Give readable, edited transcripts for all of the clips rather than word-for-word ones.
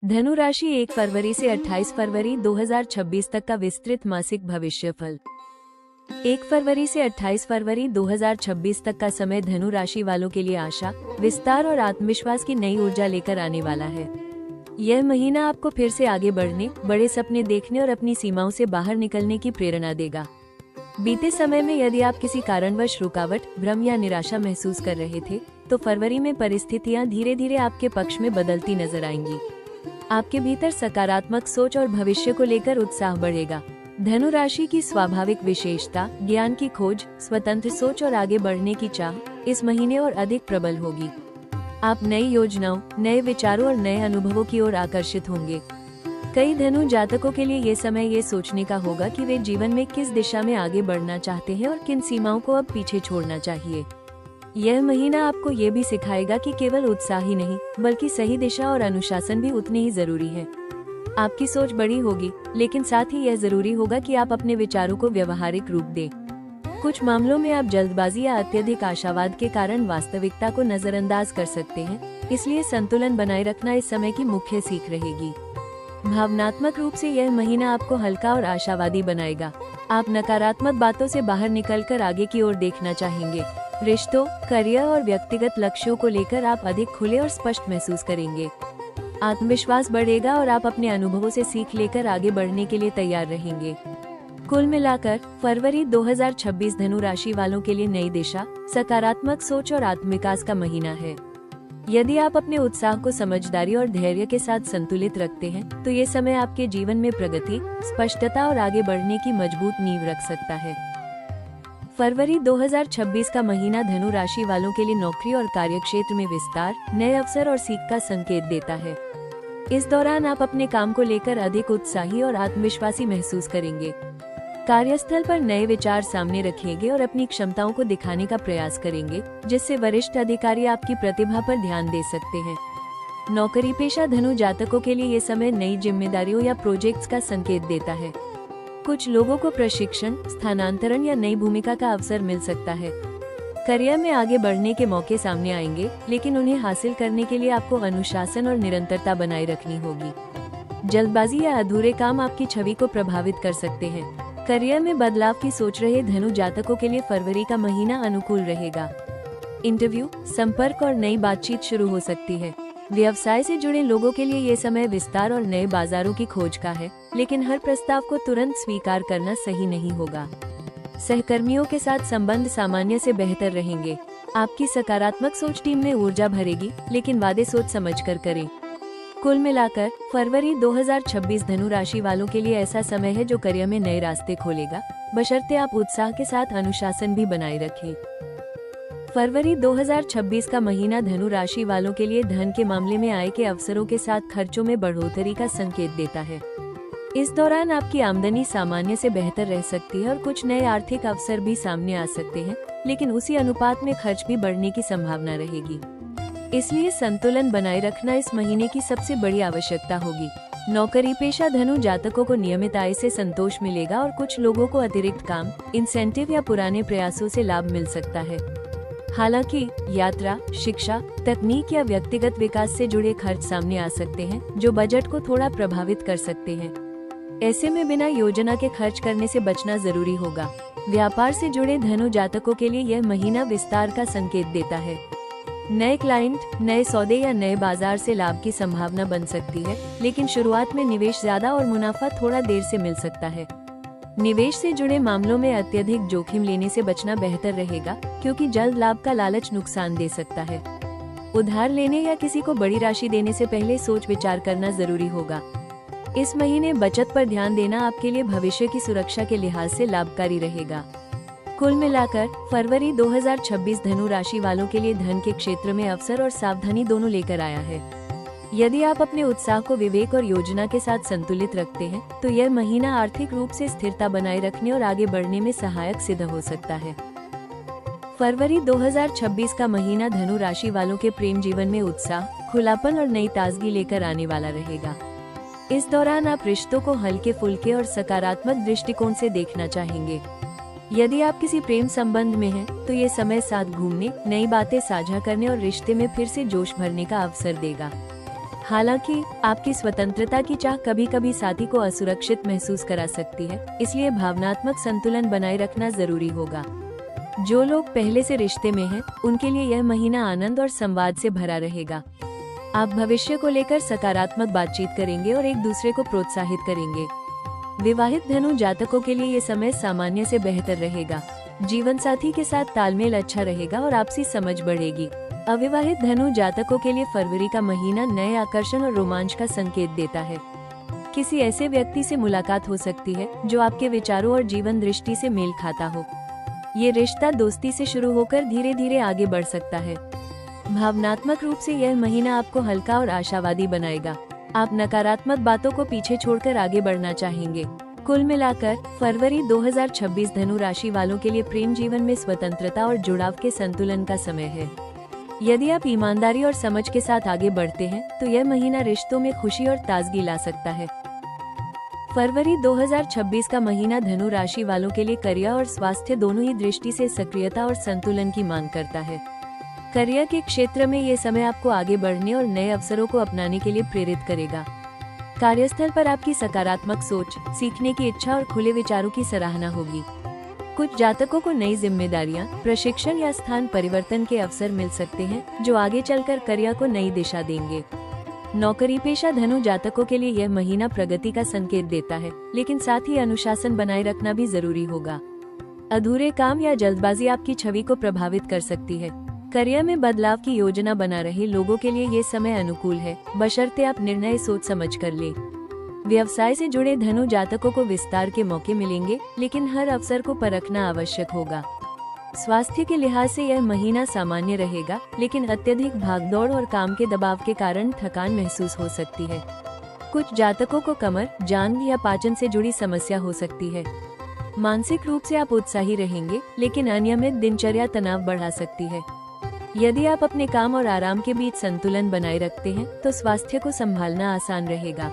धनु राशि 1 फरवरी से 28 फरवरी 2026 तक का विस्तृत मासिक भविष्यफल। 1 फरवरी से 28 फरवरी 2026 तक का समय धनु राशि वालों के लिए आशा, विस्तार और आत्मविश्वास की नई ऊर्जा लेकर आने वाला है। यह महीना आपको फिर से आगे बढ़ने, बड़े सपने देखने और अपनी सीमाओं से बाहर निकलने की प्रेरणा देगा। बीते समय में यदि आप किसी कारणवश रुकावट, भ्रम या निराशा महसूस कर रहे थे, तो फरवरी में परिस्थितियां धीरे धीरे आपके पक्ष में बदलती नजर आएंगी। आपके भीतर सकारात्मक सोच और भविष्य को लेकर उत्साह बढ़ेगा। धनु राशि की स्वाभाविक विशेषता, ज्ञान की खोज, स्वतंत्र सोच और आगे बढ़ने की चाह इस महीने और अधिक प्रबल होगी। आप नई योजनाओं, नए विचारों और नए अनुभवों की ओर आकर्षित होंगे। कई धनु जातकों के लिए ये समय ये सोचने का होगा कि वे जीवन में किस दिशा में आगे बढ़ना चाहते हैं और किन सीमाओं को अब पीछे छोड़ना चाहिए। यह महीना आपको ये भी सिखाएगा कि केवल उत्साह ही नहीं, बल्कि सही दिशा और अनुशासन भी उतनी ही जरूरी है। आपकी सोच बड़ी होगी, लेकिन साथ ही यह जरूरी होगा कि आप अपने विचारों को व्यवहारिक रूप दें। कुछ मामलों में आप जल्दबाजी या अत्यधिक आशावाद के कारण वास्तविकता को नजरअंदाज कर सकते हैं, इसलिए संतुलन बनाए रखना इस समय की मुख्य सीख रहेगी। भावनात्मक रूप से यह महीना आपको हल्का और आशावादी बनाएगा। आप नकारात्मक बातों से बाहर निकलकर आगे की ओर देखना चाहेंगे। रिश्तों, करियर और व्यक्तिगत लक्ष्यों को लेकर आप अधिक खुले और स्पष्ट महसूस करेंगे। आत्मविश्वास बढ़ेगा और आप अपने अनुभवों से सीख लेकर आगे बढ़ने के लिए तैयार रहेंगे। कुल मिलाकर फरवरी 2026 धनु राशि वालों के लिए नई दिशा, सकारात्मक सोच और आत्मविकास का महीना है। यदि आप अपने उत्साह को समझदारी और धैर्य के साथ संतुलित रखते हैं, तो ये समय आपके जीवन में प्रगति, स्पष्टता और आगे बढ़ने की मजबूत नींव रख सकता है। फरवरी 2026 का महीना धनु राशि वालों के लिए नौकरी और कार्यक्षेत्र में विस्तार, नए अवसर और सीख का संकेत देता है। इस दौरान आप अपने काम को लेकर अधिक उत्साही और आत्मविश्वासी महसूस करेंगे। कार्यस्थल पर नए विचार सामने रखेंगे और अपनी क्षमताओं को दिखाने का प्रयास करेंगे, जिससे वरिष्ठ अधिकारी आपकी प्रतिभा पर ध्यान दे सकते हैं। नौकरी पेशा धनु जातकों के लिए ये समय नई जिम्मेदारियों या प्रोजेक्ट्स का संकेत देता है। कुछ लोगों को प्रशिक्षण, स्थानांतरण या नई भूमिका का अवसर मिल सकता है। करियर में आगे बढ़ने के मौके सामने आएंगे, लेकिन उन्हें हासिल करने के लिए आपको अनुशासन और निरंतरता बनाए रखनी होगी। जल्दबाजी या अधूरे काम आपकी छवि को प्रभावित कर सकते हैं। करियर में बदलाव की सोच रहे धनु जातकों के लिए फरवरी का महीना अनुकूल रहेगा। इंटरव्यू, संपर्क और नई बातचीत शुरू हो सकती है। व्यवसाय से जुड़े लोगों के लिए ये समय विस्तार और नए बाजारों की खोज का है, लेकिन हर प्रस्ताव को तुरंत स्वीकार करना सही नहीं होगा। सहकर्मियों के साथ संबंध सामान्य से बेहतर रहेंगे। आपकी सकारात्मक सोच टीम में ऊर्जा भरेगी, लेकिन वादे सोच समझकर करें। कुल मिलाकर फरवरी 2026 धनु राशि वालों के लिए ऐसा समय है जो करियर में नए रास्ते खोलेगा, बशर्ते आप उत्साह के साथ अनुशासन भी बनाए रखें। फरवरी 2026 का महीना धनु राशि वालों के लिए धन के मामले में आय के अवसरों के साथ खर्चों में बढ़ोतरी का संकेत देता है। इस दौरान आपकी आमदनी सामान्य से बेहतर रह सकती है और कुछ नए आर्थिक अवसर भी सामने आ सकते हैं, लेकिन उसी अनुपात में खर्च भी बढ़ने की संभावना रहेगी। इसलिए संतुलन बनाए रखना इस महीने की सबसे बड़ी आवश्यकता होगी। नौकरी पेशा धनु जातकों को नियमित आय से संतोष मिलेगा और कुछ लोगों को अतिरिक्त काम, इंसेंटिव या पुराने प्रयासों से लाभ मिल सकता है। हालांकि यात्रा, शिक्षा, तकनीक या व्यक्तिगत विकास से जुड़े खर्च सामने आ सकते हैं, जो बजट को थोड़ा प्रभावित कर सकते हैं। ऐसे में बिना योजना के खर्च करने से बचना जरूरी होगा। व्यापार से जुड़े धनु जातकों के लिए यह महीना विस्तार का संकेत देता है। नए क्लाइंट, नए सौदे या नए बाजार से लाभ की संभावना बन सकती है, लेकिन शुरुआत में निवेश ज्यादा और मुनाफा थोड़ा देर से मिल सकता है। निवेश से जुड़े मामलों में अत्यधिक जोखिम लेने से बचना बेहतर रहेगा, क्योंकि जल्द लाभ का लालच नुकसान दे सकता है। उधार लेने या किसी को बड़ी राशि देने से पहले सोच विचार करना जरूरी होगा। इस महीने बचत पर ध्यान देना आपके लिए भविष्य की सुरक्षा के लिहाज से लाभकारी रहेगा। कुल मिलाकर फरवरी 2026 धनु राशि वालों के लिए धन के क्षेत्र में अवसर और सावधानी दोनों लेकर आया है। यदि आप अपने उत्साह को विवेक और योजना के साथ संतुलित रखते हैं, तो यह महीना आर्थिक रूप से स्थिरता बनाए रखने और आगे बढ़ने में सहायक सिद्ध हो सकता है। फरवरी 2026 का महीना धनु राशि वालों के प्रेम जीवन में उत्साह, खुलापन और नई ताजगी लेकर आने वाला रहेगा। इस दौरान आप रिश्तों को हल्के फुल्के और सकारात्मक दृष्टिकोण से देखना चाहेंगे। यदि आप किसी प्रेम संबंध में हैं, तो ये समय साथ घूमने, नई बातें साझा करने और रिश्ते में फिर से जोश भरने का अवसर देगा। हालांकि आपकी स्वतंत्रता की चाह कभी कभी साथी को असुरक्षित महसूस करा सकती है, इसलिए भावनात्मक संतुलन बनाए रखना जरूरी होगा। जो लोग पहले से रिश्ते में हैं, उनके लिए यह महीना आनंद और संवाद से भरा रहेगा। आप भविष्य को लेकर सकारात्मक बातचीत करेंगे और एक दूसरे को प्रोत्साहित करेंगे। विवाहित धनु जातकों के लिए ये समय सामान्य से बेहतर रहेगा। जीवन साथी के साथ तालमेल अच्छा रहेगा और आपसी समझ बढ़ेगी। अविवाहित धनु जातकों के लिए फरवरी का महीना नए आकर्षण और रोमांच का संकेत देता है। किसी ऐसे व्यक्ति से मुलाकात हो सकती है जो आपके विचारों और जीवन दृष्टि से मेल खाता हो। ये रिश्ता दोस्ती से शुरू होकर धीरे धीरे आगे बढ़ सकता है। भावनात्मक रूप से यह महीना आपको हल्का और आशावादी बनाएगा। आप नकारात्मक बातों को पीछे छोड़कर आगे बढ़ना चाहेंगे। कुल मिलाकर फरवरी 2026 धनु राशि वालों के लिए प्रेम जीवन में स्वतंत्रता और जुड़ाव के संतुलन का समय है। यदि आप ईमानदारी और समझ के साथ आगे बढ़ते हैं तो यह महीना रिश्तों में खुशी और ताजगी ला सकता है। फरवरी 2026 का महीना धनु राशि वालों के लिए करियर और स्वास्थ्य दोनों ही दृष्टि से सक्रियता और संतुलन की मांग करता है। करियर के क्षेत्र में ये समय आपको आगे बढ़ने और नए अवसरों को अपनाने के लिए प्रेरित करेगा। कार्यस्थल पर आपकी सकारात्मक सोच, सीखने की इच्छा और खुले विचारों की सराहना होगी। कुछ जातकों को नई जिम्मेदारियां, प्रशिक्षण या स्थान परिवर्तन के अवसर मिल सकते हैं जो आगे चलकर करियर को नई दिशा देंगे। नौकरी पेशा धनु जातकों के लिए यह महीना प्रगति का संकेत देता है, लेकिन साथ ही अनुशासन बनाए रखना भी जरूरी होगा। अधूरे काम या जल्दबाजी आपकी छवि को प्रभावित कर सकती है। करियर में बदलाव की योजना बना रहे लोगों के लिए ये समय अनुकूल है, बशर्ते आप निर्णय सोच समझ कर लें। व्यवसाय से जुड़े धनु जातकों को विस्तार के मौके मिलेंगे, लेकिन हर अवसर को परखना आवश्यक होगा। स्वास्थ्य के लिहाज से यह महीना सामान्य रहेगा, लेकिन अत्यधिक भागदौड़ और काम के दबाव के कारण थकान महसूस हो सकती है। कुछ जातकों को कमर, जांघ या पाचन से जुड़ी समस्या हो सकती है। मानसिक रूप से आप उत्साही रहेंगे, लेकिन अनियमित दिनचर्या तनाव बढ़ा सकती है। यदि आप अपने काम और आराम के बीच संतुलन बनाए रखते हैं तो स्वास्थ्य को संभालना आसान रहेगा।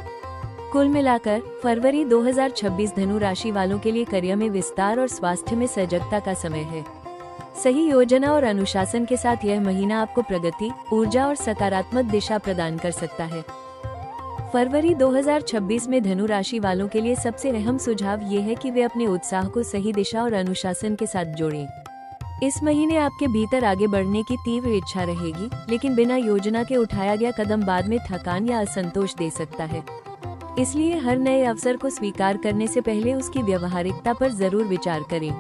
कुल मिलाकर फरवरी 2026 धनु राशि वालों के लिए करियर में विस्तार और स्वास्थ्य में सजगता का समय है। सही योजना और अनुशासन के साथ यह महीना आपको प्रगति, ऊर्जा और सकारात्मक दिशा प्रदान कर सकता है। फरवरी 2026 में धनु राशि वालों के लिए सबसे अहम सुझाव ये है कि वे अपने उत्साह को सही दिशा और अनुशासन के साथ जोड़ें। इस महीने आपके भीतर आगे बढ़ने की तीव्र इच्छा रहेगी, लेकिन बिना योजना के उठाया गया कदम बाद में थकान या असंतोष दे सकता है। इसलिए हर नए अवसर को स्वीकार करने से पहले उसकी व्यवहारिकता पर जरूर विचार करें।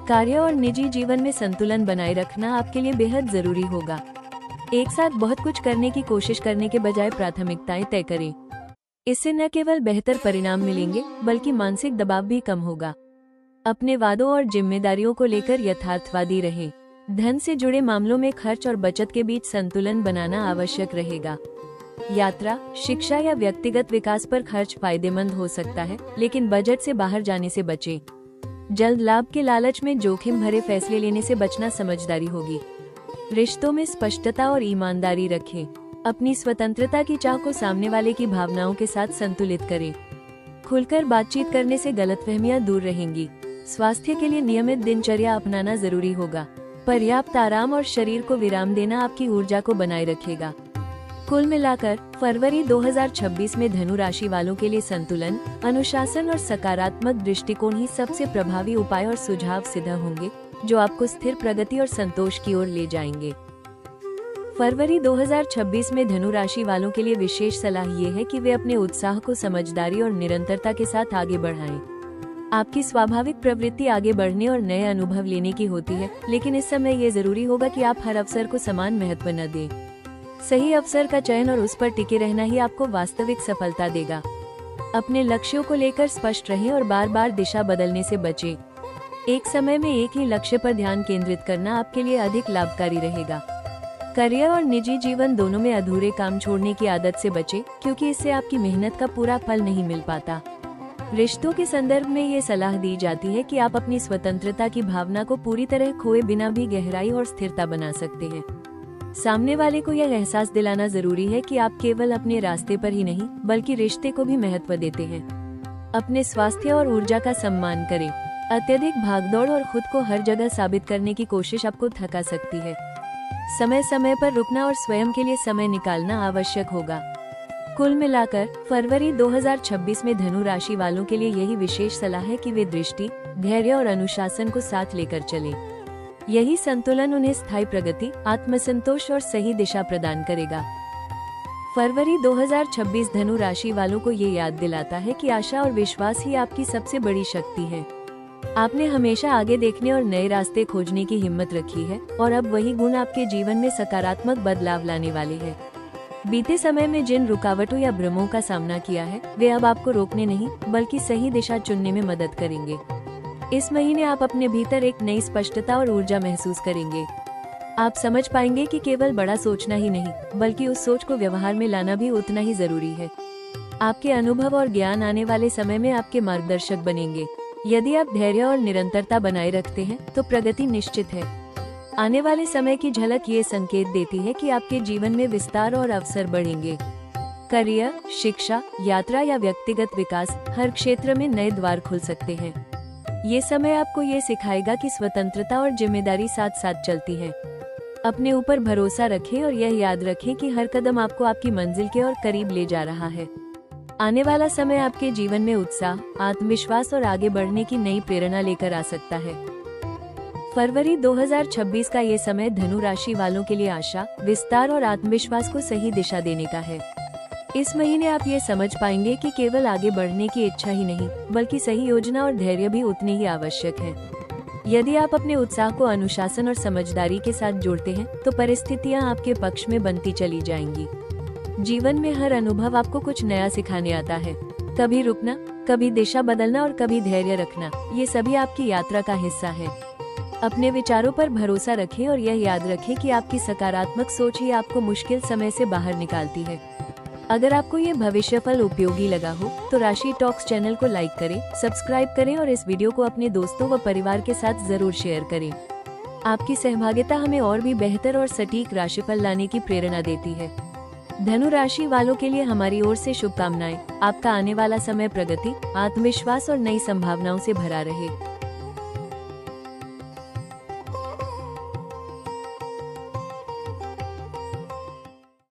कार्य और निजी जीवन में संतुलन बनाए रखना आपके लिए बेहद जरूरी होगा। एक साथ बहुत कुछ करने की कोशिश करने के बजाय प्राथमिकताएं तय करें। इससे न केवल बेहतर परिणाम मिलेंगे, बल्कि मानसिक दबाव भी कम होगा। अपने वादों और जिम्मेदारियों को लेकर यथार्थवादी रहें। धन से जुड़े मामलों में खर्च और बचत के बीच संतुलन बनाना आवश्यक रहेगा। यात्रा, शिक्षा या व्यक्तिगत विकास पर खर्च फायदेमंद हो सकता है, लेकिन बजट से बाहर जाने से बचें। जल्द लाभ के लालच में जोखिम भरे फैसले लेने से बचना समझदारी होगी। रिश्तों में स्पष्टता और ईमानदारी रखें। अपनी स्वतंत्रता की चाह को सामने वाले की भावनाओं के साथ संतुलित करें। खुलकर बातचीत करने से गलतफहमियां दूर रहेंगी। स्वास्थ्य के लिए नियमित दिनचर्या अपनाना जरूरी होगा। पर्याप्त आराम और शरीर को विराम देना आपकी ऊर्जा को बनाए रखेगा। कुल मिलाकर फरवरी 2026 में धनु राशि वालों के लिए संतुलन, अनुशासन और सकारात्मक दृष्टिकोण ही सबसे प्रभावी उपाय और सुझाव सिद्ध होंगे, जो आपको स्थिर प्रगति और संतोष की ओर ले जाएंगे। फरवरी 2026 में धनु राशि वालों के लिए विशेष सलाह ये है कि वे अपने उत्साह को समझदारी और निरंतरता के साथ आगे बढ़ाएं। आपकी स्वाभाविक प्रवृत्ति आगे बढ़ने और नए अनुभव लेने की होती है, लेकिन इस समय ये जरूरी होगा कि आप हर अवसर को समान महत्व न दें। सही अवसर का चयन और उस पर टिके रहना ही आपको वास्तविक सफलता देगा। अपने लक्ष्यों को लेकर स्पष्ट रहें और बार बार दिशा बदलने से बचें। एक समय में एक ही लक्ष्य पर ध्यान केंद्रित करना आपके लिए अधिक लाभकारी रहेगा। करियर और निजी जीवन दोनों में अधूरे काम छोड़ने की आदत से बचें, क्योंकि इससे आपकी मेहनत का पूरा फल नहीं मिल पाता। रिश्तों के संदर्भ में ये सलाह दी जाती है कि आप अपनी स्वतंत्रता की भावना को पूरी तरह खोए बिना भी गहराई और स्थिरता बना सकते हैं। सामने वाले को यह एहसास दिलाना जरूरी है कि आप केवल अपने रास्ते पर ही नहीं, बल्कि रिश्ते को भी महत्व देते हैं। अपने स्वास्थ्य और ऊर्जा का सम्मान करें। अत्यधिक भागदौड़ और खुद को हर जगह साबित करने की कोशिश आपको थका सकती है। समय समय पर रुकना और स्वयं के लिए समय निकालना आवश्यक होगा। कुल मिलाकर फरवरी 2026 में धनु राशि वालों के लिए यही विशेष सलाह है कि वे दृष्टि, धैर्य और अनुशासन को साथ लेकर चलें। यही संतुलन उन्हें स्थायी प्रगति, आत्मसंतोष और सही दिशा प्रदान करेगा। फरवरी 2026 धनु राशि वालों को ये याद दिलाता है कि आशा और विश्वास ही आपकी सबसे बड़ी शक्ति है। आपने हमेशा आगे देखने और नए रास्ते खोजने की हिम्मत रखी है और अब वही गुण आपके जीवन में सकारात्मक बदलाव लाने वाले हैं। बीते समय में जिन रुकावटों या भ्रमों का सामना किया है, वे अब आपको रोकने नहीं बल्कि सही दिशा चुनने में मदद करेंगे। इस महीने आप अपने भीतर एक नई स्पष्टता और ऊर्जा महसूस करेंगे। आप समझ पाएंगे कि केवल बड़ा सोचना ही नहीं बल्कि उस सोच को व्यवहार में लाना भी उतना ही जरूरी है। आपके अनुभव और ज्ञान आने वाले समय में आपके मार्गदर्शक बनेंगे। यदि आप धैर्य और निरंतरता बनाए रखते हैं तो प्रगति निश्चित है। आने वाले समय की झलक ये संकेत देती है कि आपके जीवन में विस्तार और अवसर बढ़ेंगे। करियर, शिक्षा, यात्रा या व्यक्तिगत विकास, हर क्षेत्र में नए द्वार खुल सकते हैं। ये समय आपको ये सिखाएगा कि स्वतंत्रता और जिम्मेदारी साथ साथ चलती है। अपने ऊपर भरोसा रखें और यह याद रखें कि हर कदम आपको आपकी मंजिल के और करीब ले जा रहा है। आने वाला समय आपके जीवन में उत्साह, आत्मविश्वास और आगे बढ़ने की नई प्रेरणा लेकर आ सकता है। फरवरी 2026 का ये समय धनु राशि वालों के लिए आशा, विस्तार और आत्मविश्वास को सही दिशा देने का है। इस महीने आप ये समझ पाएंगे कि केवल आगे बढ़ने की इच्छा ही नहीं बल्कि सही योजना और धैर्य भी उतने ही आवश्यक है। यदि आप अपने उत्साह को अनुशासन और समझदारी के साथ जोड़ते हैं तो परिस्थितियां आपके पक्ष में बनती चली जाएंगी। जीवन में हर अनुभव आपको कुछ नया सिखाने आता है। कभी रुकना, कभी दिशा बदलना और कभी धैर्य रखना, ये सभी आपकी यात्रा का हिस्सा है। अपने विचारों पर भरोसा रखें और यह याद रखें कि आपकी सकारात्मक सोच ही आपको मुश्किल समय से बाहर निकालती है। अगर आपको ये भविष्यफल उपयोगी लगा हो तो राशि टॉक्स चैनल को लाइक करें, सब्सक्राइब करें और इस वीडियो को अपने दोस्तों व परिवार के साथ जरूर शेयर करें। आपकी सहभागिता हमें और भी बेहतर और सटीक राशिफल लाने की प्रेरणा देती है। धनु राशि वालों के लिए हमारी ओर से शुभकामनाएं। आपका आने वाला समय प्रगति, आत्मविश्वास और नई संभावनाओं से भरा रहे।